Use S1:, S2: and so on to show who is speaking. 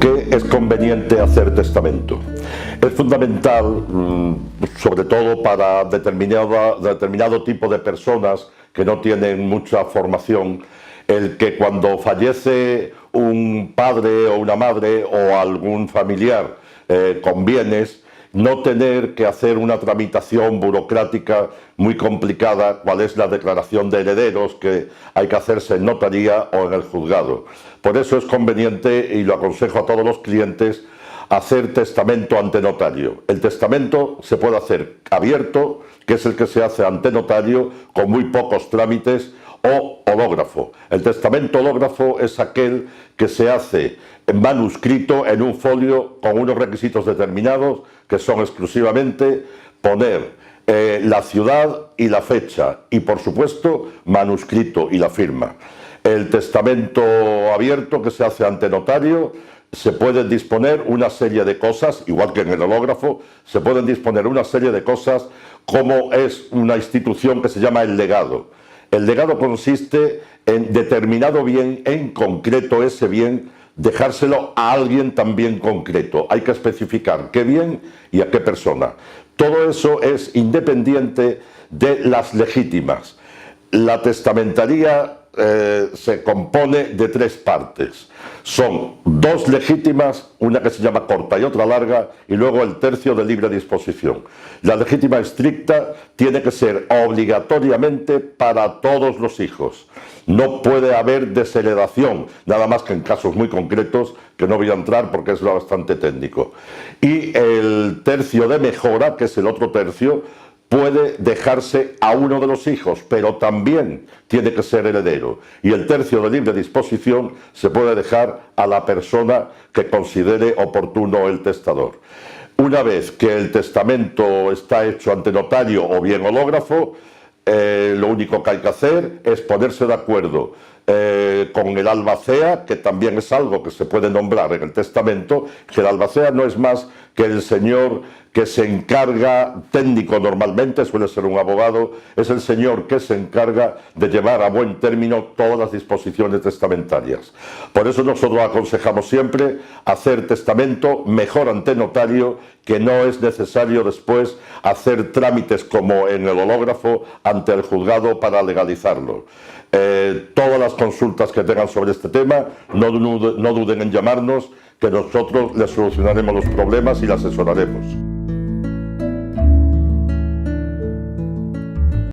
S1: qué es conveniente hacer testamento? Es fundamental, sobre todo para determinado tipo de personas que no tienen mucha formación, el que cuando fallece un padre o una madre o algún familiar con bienes, no tener que hacer una tramitación burocrática muy complicada, cual es la declaración de herederos, que hay que hacerse en notaría o en el juzgado. Por eso es conveniente, y lo aconsejo a todos los clientes, hacer testamento ante notario. El testamento se puede hacer abierto, que es el que se hace ante notario, con muy pocos trámites, o hológrafo. El testamento hológrafo es aquel que se hace en manuscrito en un folio con unos requisitos determinados, que son exclusivamente poner la ciudad y la fecha, y por supuesto manuscrito y la firma. El testamento abierto, que se hace ante notario, se pueden disponer una serie de cosas, igual que en el hológrafo, se pueden disponer una serie de cosas, como es una institución que se llama el legado. El legado consiste en determinado bien en concreto, ese bien, dejárselo a alguien también concreto. Hay que especificar qué bien y a qué persona. Todo eso es independiente de las legítimas. La testamentaría se compone de tres partes. Son dos legítimas, una que se llama corta y otra larga, y luego el tercio de libre disposición. La legítima estricta tiene que ser obligatoriamente para todos los hijos. No puede haber desheredación, nada más que en casos muy concretos, que no voy a entrar porque es bastante técnico. Y el tercio de mejora, que es el otro tercio, puede dejarse a uno de los hijos, pero también tiene que ser heredero. Y el tercio de libre disposición se puede dejar a la persona que considere oportuno el testador. Una vez que el testamento está hecho ante notario o bien hológrafo, lo único que hay que hacer es ponerse de acuerdo con el albacea, que también es algo que se puede nombrar en el testamento, que el albacea no es más que el señor que se encarga, técnico normalmente, suele ser un abogado, es el señor que se encarga de llevar a buen término todas las disposiciones testamentarias. Por eso nosotros aconsejamos siempre hacer testamento mejor ante notario, que no es necesario después hacer trámites como en el hológrafo ante el juzgado para legalizarlo. Todas las consultas que tengan sobre este tema, no duden en llamarnos, que nosotros les solucionaremos los problemas y les asesoraremos.